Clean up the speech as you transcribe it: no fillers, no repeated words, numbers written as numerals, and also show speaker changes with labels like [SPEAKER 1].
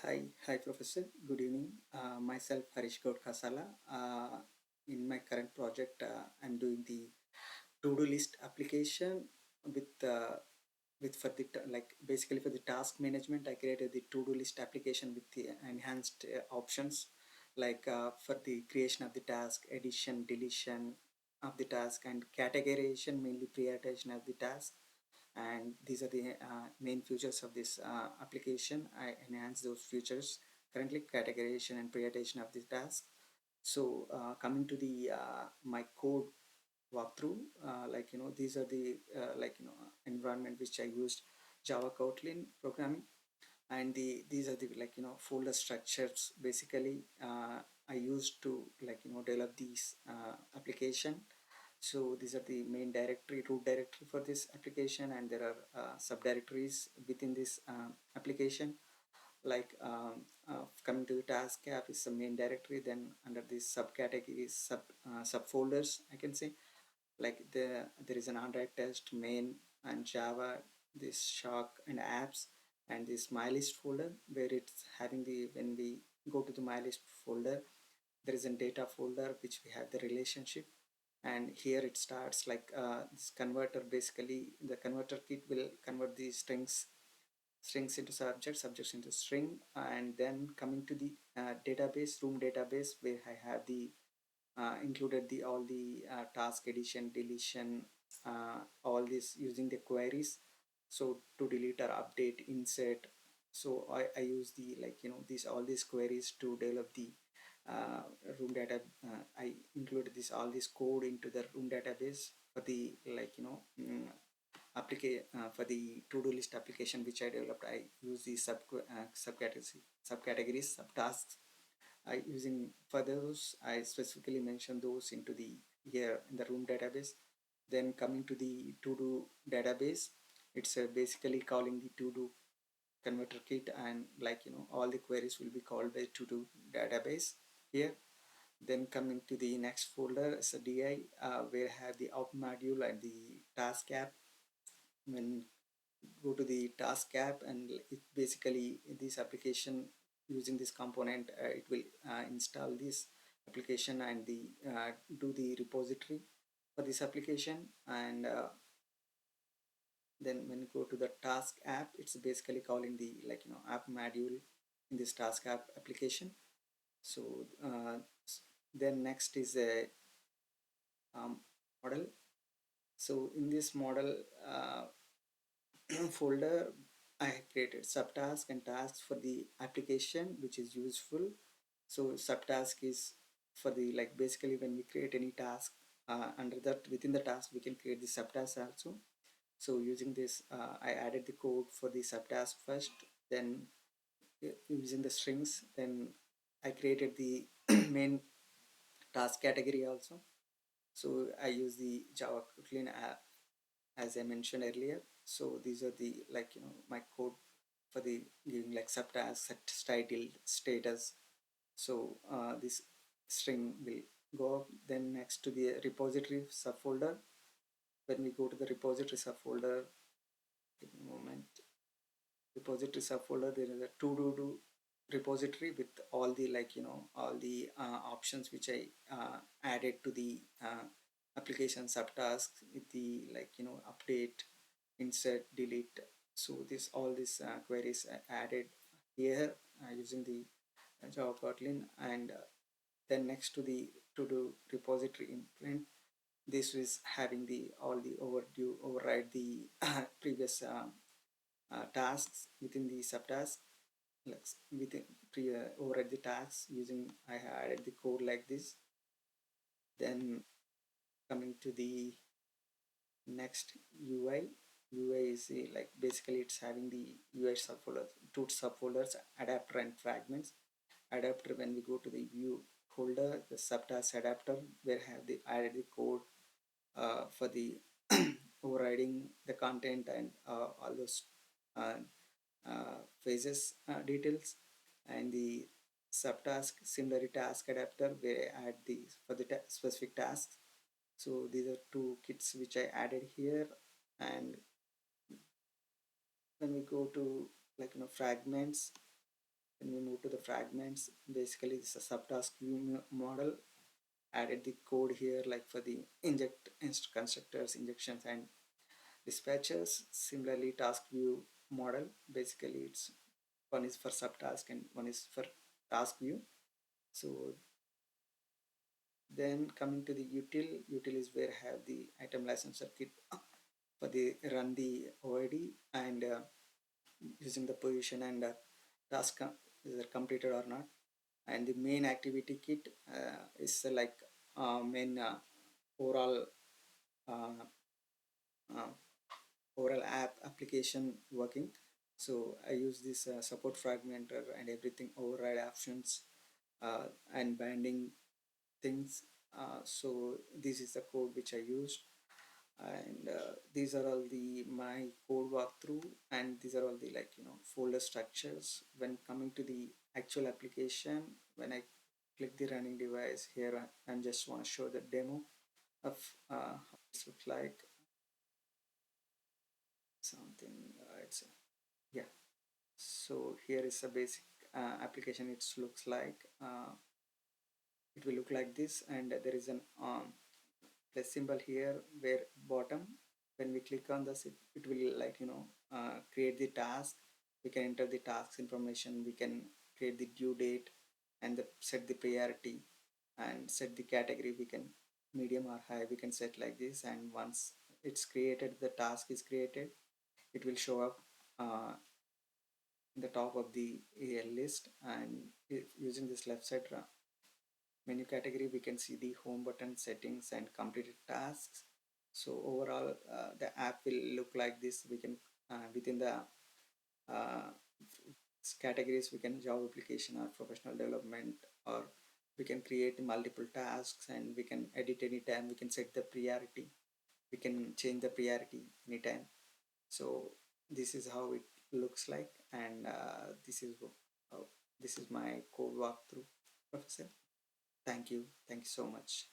[SPEAKER 1] Hi, Professor. Good evening. Myself, Harish Gaud Kasala. In my current project, I'm doing the to-do list application with for the like basically for the task management. I created the to-do list application with the enhanced options like for the creation of the task, addition, deletion of the task, and categorization, mainly prioritization of the task. And these are the main features of this application. I enhance those features currently, categorization and prioritization of the task. So coming to the my code walkthrough, these are the environment which I used: Java, Kotlin programming, and these are the folder structures. Basically, I used to develop these application. So these are the main directory, root directory for this application, and there are subdirectories within this application. Coming to the task app is the main directory. Then under this subcategories, subfolders, I can say, there is an Android test, main, and Java, this shock and apps, and this my list folder where it's having the when we go to the my list folder, there is a data folder which we have the relationship. And here it starts this converter. Basically the converter kit will convert the strings into subjects into string. And then coming to the database, room database, where I have the included the all the task, addition, deletion, all this using the queries. So to delete or update, insert, so I use the these all these queries to develop the uh, room data. I included this all this code into the room database for the for the to-do list application which I developed. I use the subcategories, subtasks. I using for those, I specifically mentioned those into the here in the room database. Then coming to the to-do database, it's basically calling the to-do converter kit, and all the queries will be called by to-do database here. Then coming to the next folder is a DI, where I have the out module and the task app. When go to the task app, and it basically this application using this component, it will install this application and the do the repository for this application. And then when you go to the task app, it's basically calling the app module in this task app application. So then next is a model. So in this model folder, I have created subtask and tasks for the application which is useful. So subtask is for the basically when we create any task, under that within the task we can create the subtask also. So using this, I added the code for the subtask first. Then using the strings, then I created the main task category also. So I use the Java Kotlin app as I mentioned earlier. So these are the my code for the giving subtask, set title, status. So this string will go up. Then next to the repository subfolder, when we go to the repository subfolder, give me a moment. Repository subfolder, there is a to-do repository with all the all the options which I added to the application subtasks with the update, insert, delete. So this all these queries are added here using the Java Kotlin. And then next to the to do repository implement, this is having the all the overdue override the previous tasks within the subtask. Within override the tasks using, I added the code like this. Then coming to the next UI. UI is basically it's having the UI subfolder, two subfolders, adapter and fragments. Adapter, when we go to the view folder, the subtask adapter, where have the added the code for the overriding the content and all those uh, phases details. And the subtask similarly task adapter, where I add the for the specific tasks. So these are two kits which I added here. And when we go to fragments, When we move to the fragments, basically this is a subtask view model. Added the code here like for the inject constructors, injections and dispatchers. Similarly, task view model, basically it's one is for subtask and one is for task view. So then coming to the util is where I have the item license circuit for the run the OID and using the position and task is it completed or not. And the main activity kit is like main overall uh, uh, overall application working. So I use this support fragmenter and everything override options and binding things. So this is the code which I used, and these are all the my code walkthrough, and these are all the like folder structures. When coming to the actual application, when I click the running device here, I just want to show the demo of how this looks like something. It's yeah. So here is a basic application. It looks like it will look like this, and there is an plus symbol here where bottom when we click on this it will like create the task. We can enter the task information, we can create the due date and set the priority and set the category. We can medium or high we can set like this, and once it's created, the task is created, it will show up in the top of the list. And if using this left side menu category, we can see the home button, settings and completed tasks. So overall the app will look like this. We can within the uh, categories, we can job application or professional development, or we can create multiple tasks and we can edit anytime. We can set the priority, we can change the priority anytime. So this is how it looks like, and uh, this is my code walkthrough, Professor. Thank you so much.